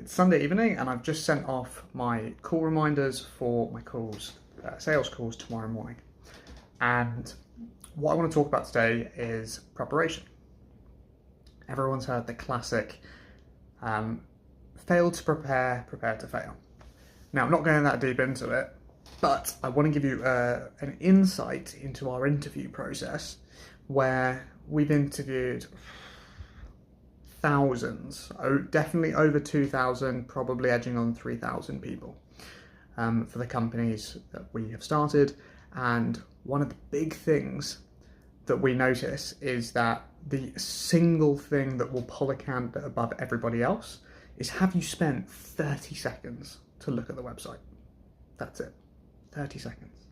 It's Sunday evening and I've just sent off my call reminders for my sales calls tomorrow morning. And what I want to talk about today is preparation. Everyone's heard the classic, fail to prepare, prepare to fail. Now, I'm not going that deep into it, but I want to give you an insight into our interview process where we've interviewed thousands, definitely over 2,000, probably edging on 3,000 people for the companies that we have started. And one of the big things that we notice is that the single thing that will pull a candidate above everybody else is, have you spent 30 seconds to look at the website? That's it, 30 seconds.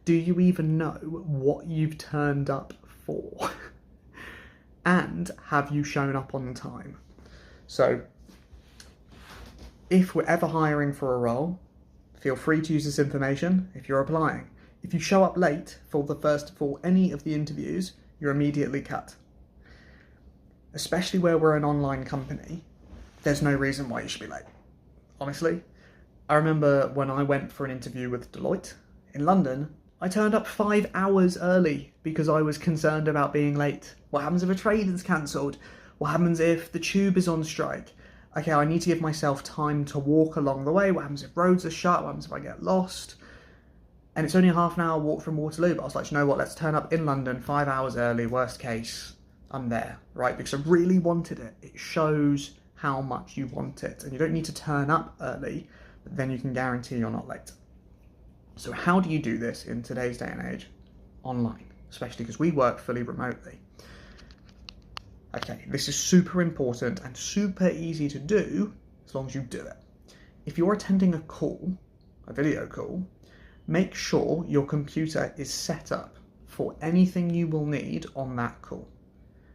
Do you even know what you've turned up for? And have you shown up on time? So if we're ever hiring for a role, feel free to use this information if you're applying. If you show up late for any of the interviews, you're immediately cut. Especially where we're an online company, there's no reason why you should be late. Honestly, I remember when I went for an interview with Deloitte in London, I turned up 5 hours early because I was concerned about being late. What happens if a train is cancelled? What happens if the tube is on strike? Okay, I need to give myself time to walk along the way. What happens if roads are shut? What happens if I get lost? And it's only a half an hour walk from Waterloo, but I was like, you know what, let's turn up in London 5 hours early, worst case, I'm there, right? Because I really wanted it. It shows how much you want it. And you don't need to turn up early, but then you can guarantee you're not late. So how do you do this in today's day and age? Online, especially because we work fully remotely. Okay, this is super important and super easy to do as long as you do it. If you're attending a call, a video call, make sure your computer is set up for anything you will need on that call.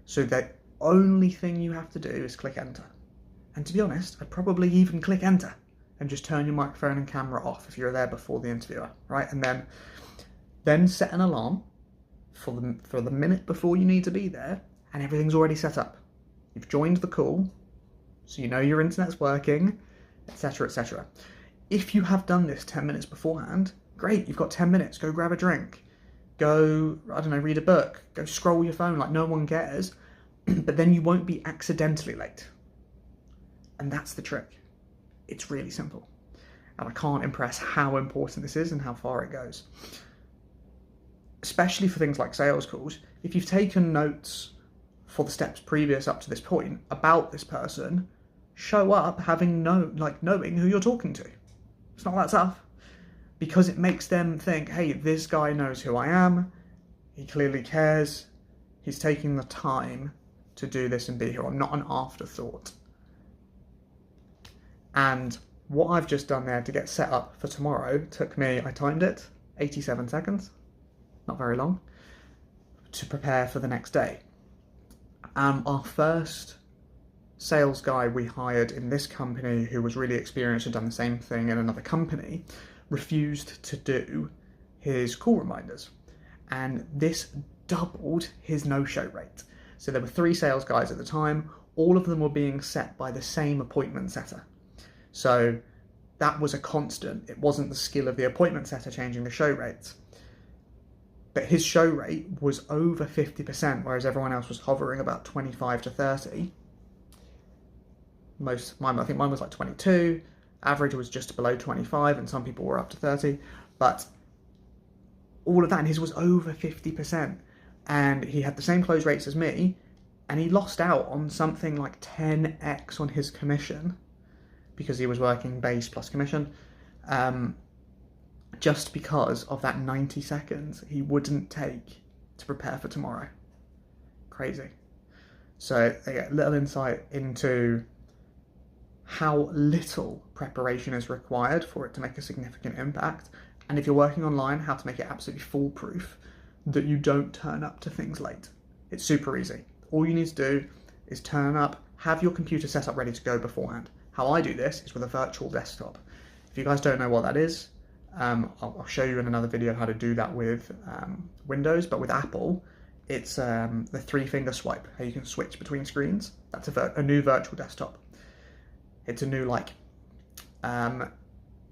So the only thing you have to do is click enter. And to be honest, I'd probably even click enter and just turn your microphone and camera off if you're there before the interviewer, right? And then set an alarm for the minute before you need to be there, and everything's already set up. You've joined the call, so you know your internet's working, etc., etc. If you have done this 10 minutes beforehand, great, you've got 10 minutes, go grab a drink, go, I don't know, read a book, go scroll your phone like no one cares, but then you won't be accidentally late. And that's the trick. It's really simple. And I can't impress how important this is and how far it goes. Especially for things like sales calls, if you've taken notes for the steps previous up to this point about this person, show up knowing who you're talking to. It's not that tough, because it makes them think, hey, this guy knows who I am, he clearly cares, he's taking the time to do this and be here. I'm not an afterthought. And what I've just done there to get set up for tomorrow took me, I timed it, 87 seconds, not very long, to prepare for the next day. Our first sales guy we hired in this company, who was really experienced and done the same thing in another company, refused to do his call reminders. And this doubled his no-show rate. So there were 3 sales guys at the time, all of them were being set by the same appointment setter. So that was a constant. It wasn't the skill of the appointment setter changing the show rates. But his show rate was over 50%, whereas everyone else was hovering about 25 to 30. I think mine was like 22. Average was just below 25, and some people were up to 30. But all of that, and his was over 50%. And he had the same close rates as me, and he lost out on something like 10x on his commission, because he was working base plus commission, just because of that 90 seconds he wouldn't take to prepare for tomorrow. Crazy. So they get a little insight into how little preparation is required for it to make a significant impact, and if you're working online, how to make it absolutely foolproof that you don't turn up to things late. It's super easy. All you need to do is turn up, have your computer set up ready to go beforehand. How I do this is with a virtual desktop. If you guys don't know what that is, I'll show you in another video how to do that with Windows, but with Apple, it's the 3-finger swipe, how you can switch between screens. That's a new virtual desktop. It's a new, like,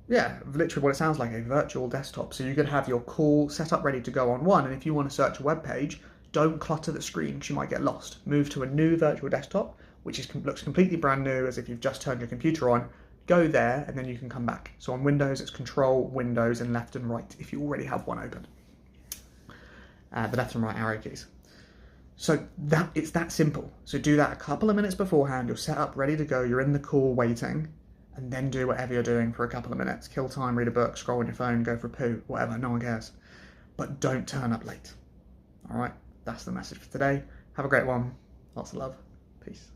yeah, literally what it sounds like, a virtual desktop. So you could have your call set up ready to go on one, and if you want to search a web page, don't clutter the screen because you might get lost. Move to a new virtual desktop, which looks completely brand new, as if you've just turned your computer on. Go there, and then you can come back. So on Windows, it's Control, Windows, and left and right if you already have one open. The left and right arrow keys. So it's that simple. So do that a couple of minutes beforehand. You're set up, ready to go. You're in the call waiting. And then do whatever you're doing for a couple of minutes. Kill time, read a book, scroll on your phone, go for a poo, whatever, no one cares. But don't turn up late. All right, that's the message for today. Have a great one. Lots of love. Peace.